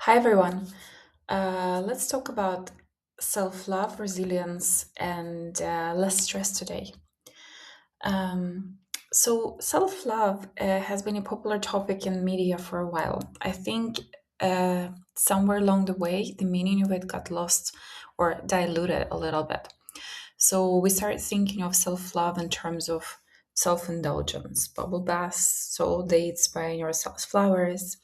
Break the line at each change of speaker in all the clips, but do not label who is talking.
Hi, everyone. Let's talk about self love, resilience, and less stress today. Um, self love has been a popular topic in media for a while. I think somewhere along the way, the meaning of it got lost or diluted a little bit. So, we started thinking of self love in terms of self indulgence, bubble baths, soul dates, buying yourselves flowers,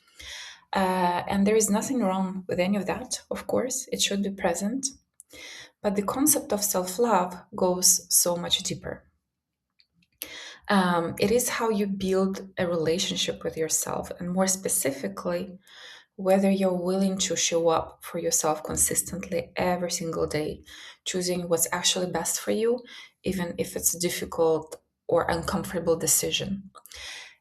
and there is nothing wrong with any of that, of course, it should be present. But the concept of self love goes so much deeper. It is how you build a relationship with yourself, and more specifically, whether you're willing to show up for yourself consistently every single day, choosing what's actually best for you, even if it's a difficult or uncomfortable decision.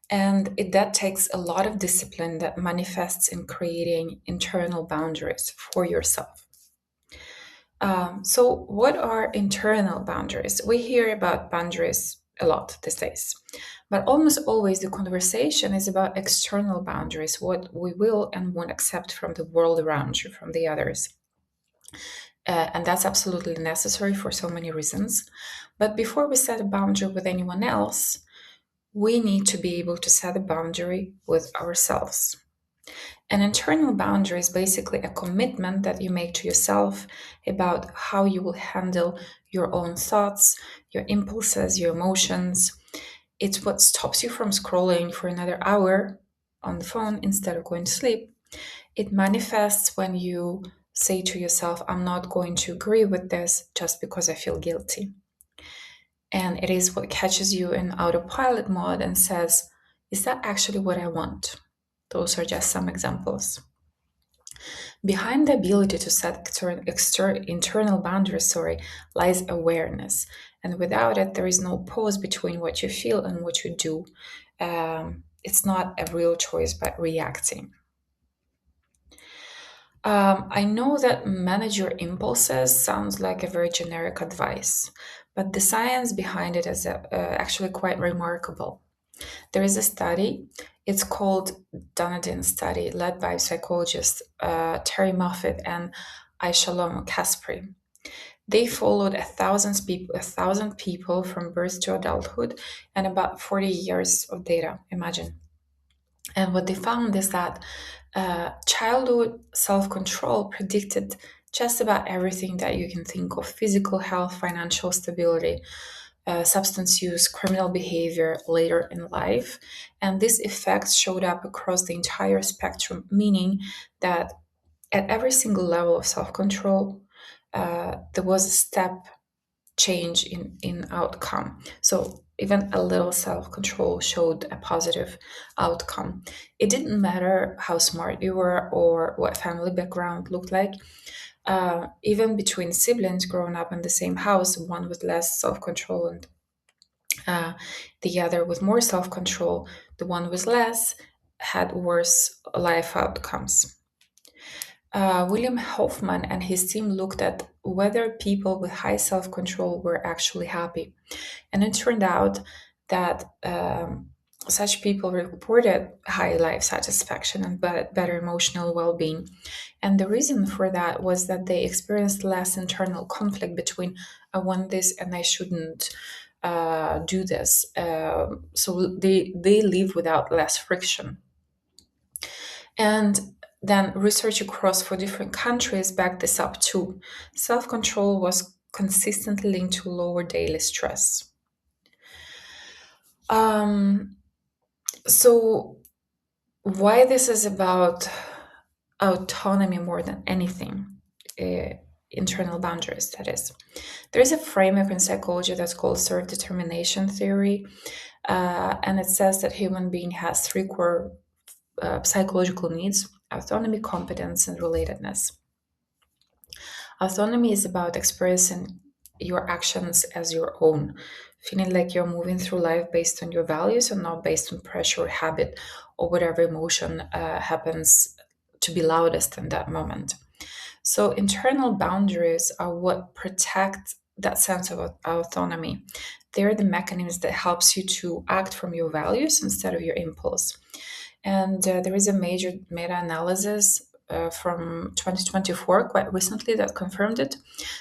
That takes a lot of discipline that manifests in creating internal boundaries for yourself. What are internal boundaries? We hear about boundaries a lot these days, but almost always the conversation is about external boundaries, what we will and won't accept from the world around you, from the others. And that's absolutely necessary for so many reasons. But before we set a boundary with anyone else, we need to be able to set a boundary with ourselves. An internal boundary is basically a commitment that you make to yourself about how you will handle your own thoughts, your impulses, your emotions. It's what stops you from scrolling for another hour on the phone instead of going to sleep. It manifests when you say to yourself, I'm not going to agree with this just because I feel guilty. And it is what catches you in autopilot mode and says, is that actually what I want? Those are just some examples. Behind the ability to set internal boundaries, lies awareness. And without it, there is no pause between what you feel and what you do. It's not a real choice, but reacting. I know that manage your impulses sounds like a very generic advice, but the science behind it is actually quite remarkable. There is a study, it's called Dunedin study, led by psychologists Terry Moffat and Aishalom Kasperi. They followed a thousand people from birth to adulthood and about 40 years of data, imagine. And what they found is that childhood self control predicted just about everything that you can think of: physical health, financial stability, substance use, criminal behavior later in life. And these effects showed up across the entire spectrum, meaning that at every single level of self control, there was a step change in outcome. So even a little self control showed a positive outcome. It didn't matter how smart you were or what family background looked like. Even between siblings growing up in the same house, one with less self control and uh, the other with more self control, the one with less had worse life outcomes. William Hoffman and his team looked at whether people with high self control were actually happy. And it turned out that such people reported high life satisfaction and better emotional well being. And the reason for that was that they experienced less internal conflict between I want this and I shouldn't do this. So they live without less friction. And then research across 4 different countries backed this up too. Self control was consistently linked to lower daily stress. Um, so, why this is about autonomy more than anything, uh, internal boundaries, that is. There is a framework in psychology that's called self determination theory, and it says that human being has three core psychological needs: autonomy, competence, and relatedness. Autonomy is about expressing your actions as your own, feeling like you're moving through life based on your values and not based on pressure or habit or whatever emotion happens to be loudest in that moment. So, internal boundaries are what protect that sense of autonomy. They're the mechanisms that helps you to act from your values instead of your impulse. And there is a major meta-analysis from 2024, quite recently, that confirmed it.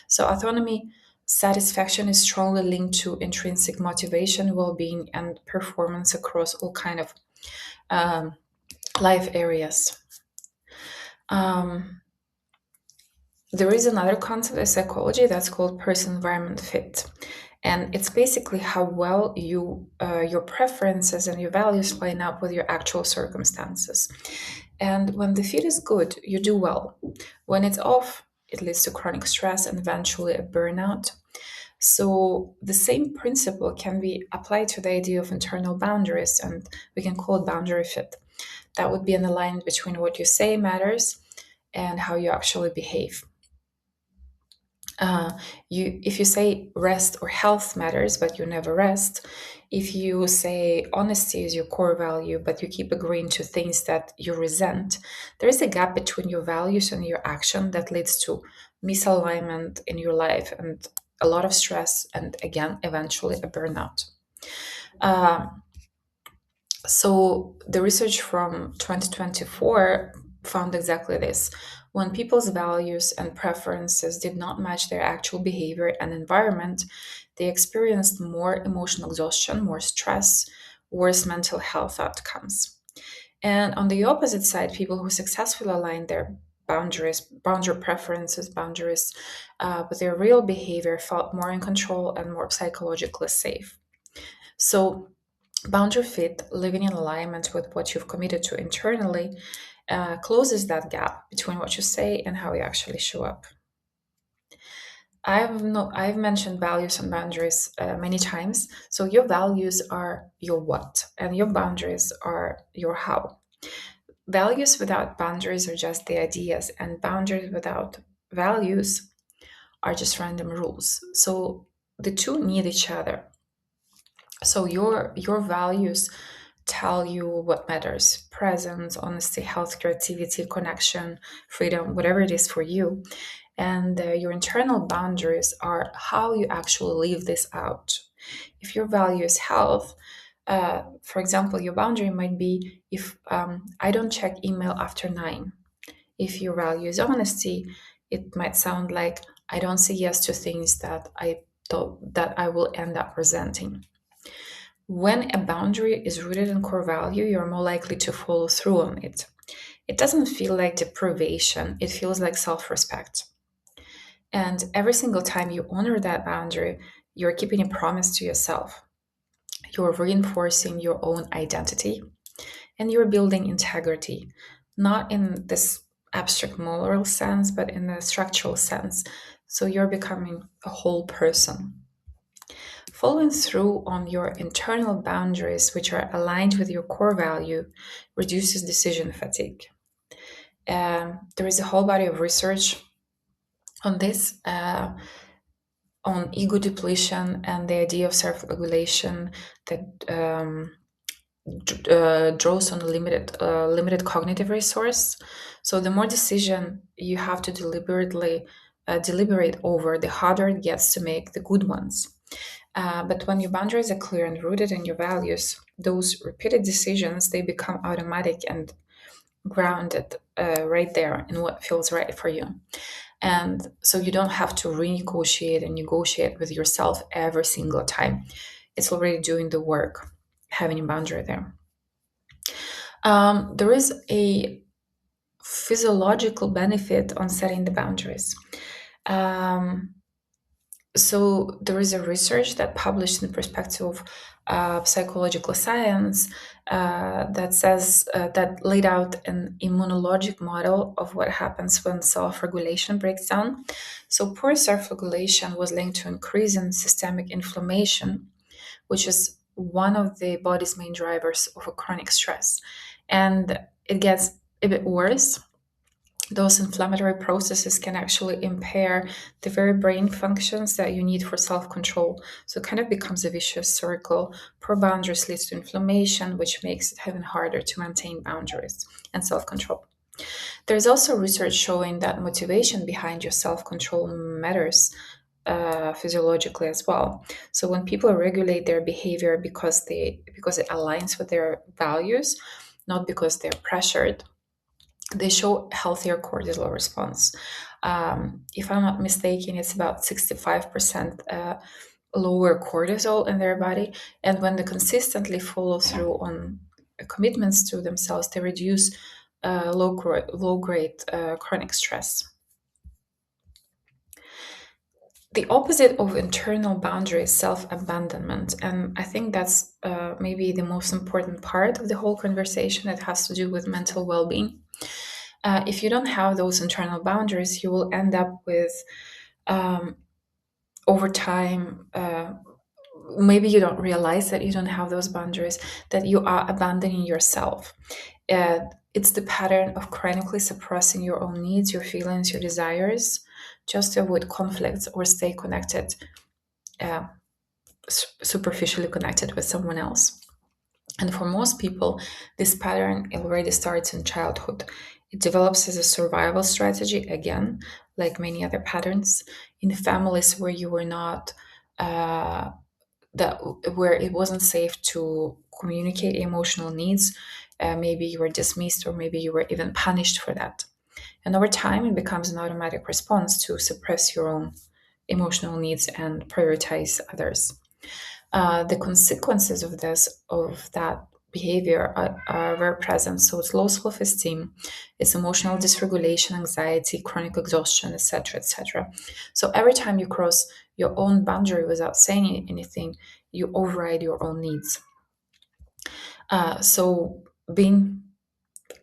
So autonomy satisfaction is strongly linked to intrinsic motivation, well-being, and performance across all kind of um, life areas. Um, there is another concept in psychology that's called person-environment fit, and it's basically how well your preferences and your values line up with your actual circumstances. And when the fit is good, you do well. When it's off, it leads to chronic stress and eventually a burnout. So the same principle can be applied to the idea of internal boundaries, and we can call it boundary fit. That would be an alignment between what you say matters and how you actually behave. uh, if you say rest or health matters but you never rest, if you say honesty is your core value but you keep agreeing to things that you resent, there is a gap between your values and your action that leads to misalignment in your life and a lot of stress, and again eventually a burnout. Um, so the research from 2024 found exactly this. When people's values and preferences did not match their actual behavior and environment, they experienced more emotional exhaustion, more stress, worse mental health outcomes. And on the opposite side, people who successfully aligned their boundary preferences, boundaries with their real behavior felt more in control and more psychologically safe. So boundary fit, living in alignment with what you've committed to internally, closes that gap between what you say and how you actually show up. I've mentioned values and boundaries many times. So your values are your what, and your boundaries are your how. Values without boundaries are just the ideas, and boundaries without values are just random rules. So the two need each other. So your values tell you what matters: presence, honesty, health, creativity, connection, freedom, whatever it is for you. And your internal boundaries are how you actually live this out. If your value is health, for example, your boundary might be if I don't check email after 9. If your value is honesty, it might sound like I don't say yes to things that I thought that I will end up resenting. When a boundary is rooted in core value, you're more likely to follow through on it. It doesn't feel like deprivation, it feels like self respect. And every single time you honor that boundary, you're keeping a promise to yourself. You're reinforcing your own identity and you're building integrity, not in this abstract moral sense, but in a structural sense. So you're becoming a whole person. Following through on your internal boundaries, which are aligned with your core value, reduces decision fatigue. There is a whole body of research on this, on ego depletion and the idea of self regulation that draws on a limited cognitive resource. So the more decision you have to deliberate over, the harder it gets to make the good ones. But when your boundaries are clear and rooted in your values, those repeated decisions they become automatic and grounded right there in what feels right for you. And so you don't have to renegotiate and negotiate with yourself every single time. It's already doing the work, having a boundary there. There is a physiological benefit on setting the boundaries. Um, so there is a research that published in the perspective of psychological science that says that laid out an immunologic model of what happens when self-regulation breaks down. So poor self-regulation was linked to increase in systemic inflammation, which is one of the body's main drivers of a chronic stress. And it gets a bit worse. Those inflammatory processes can actually impair the very brain functions that you need for self control. So it kind of becomes a vicious circle. Poor boundaries leads to inflammation, which makes it even harder to maintain boundaries and self control. There's also research showing that motivation behind your self control matters physiologically as well. So when people regulate their behavior because it aligns with their values, not because they're pressured, they show healthier cortisol response. If I'm not mistaken, it's about 65% lower cortisol in their body. And when they consistently follow through on commitments to themselves, they reduce low grade chronic stress. The opposite of internal boundary is self abandonment. And I think that's maybe the most important part of the whole conversation that has to do with mental well being. If you don't have those internal boundaries, you will end up with um, over time. Maybe you don't realize that you don't have those boundaries, that you are abandoning yourself. It's the pattern of chronically suppressing your own needs, your feelings, your desires, just to avoid conflicts or stay connected, uh, superficially connected with someone else. And for most people, this pattern already starts in childhood. It develops as a survival strategy, again, like many other patterns, in families where you were not. That where it wasn't safe to communicate emotional needs. Maybe you were dismissed, or maybe you were even punished for that. And over time, it becomes an automatic response to suppress your own emotional needs and prioritize others. The consequences of that behavior are very present. So it's low self-esteem, it's emotional dysregulation, anxiety, chronic exhaustion, etc., etc. So every time you cross your own boundary without saying anything, you override your own needs. So being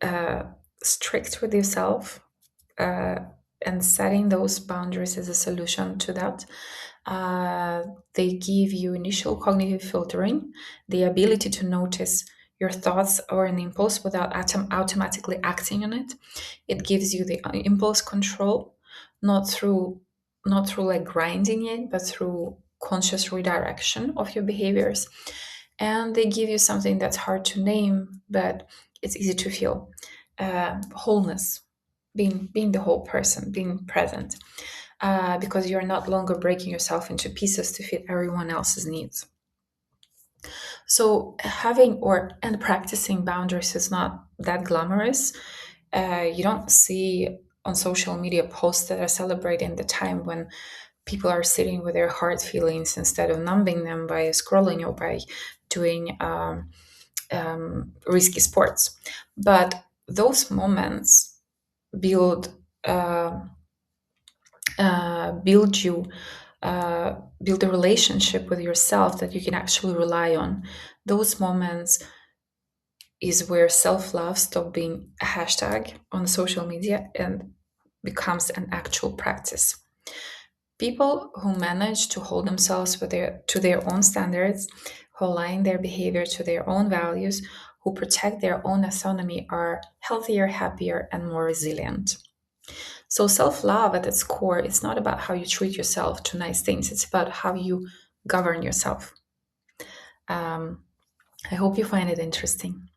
uh, strict with yourself uh, and setting those boundaries is a solution to that. Uh, they give you initial cognitive filtering, the ability to notice your thoughts or an impulse without automatically acting on it. It gives you the impulse control, not through like grinding it, but through conscious redirection of your behaviors. And they give you something that's hard to name, but it's easy to feel: wholeness, being the whole person, being present, because you're not longer breaking yourself into pieces to fit everyone else's needs. So having or and practicing boundaries is not that glamorous. You don't see on social media posts that are celebrating the time when people are sitting with their hard feelings instead of numbing them by scrolling or by doing risky sports. But those moments build uh, build you build a relationship with yourself that you can actually rely on. Those moments is where self-love stops being a hashtag on social media and becomes an actual practice. People who manage to hold themselves to their own standards, who align their behavior to their own values, who protect their own autonomy are healthier, happier, and more resilient. So self-love at its core is not about how you treat yourself to nice things. It's about how you govern yourself. Um, I hope you find it interesting.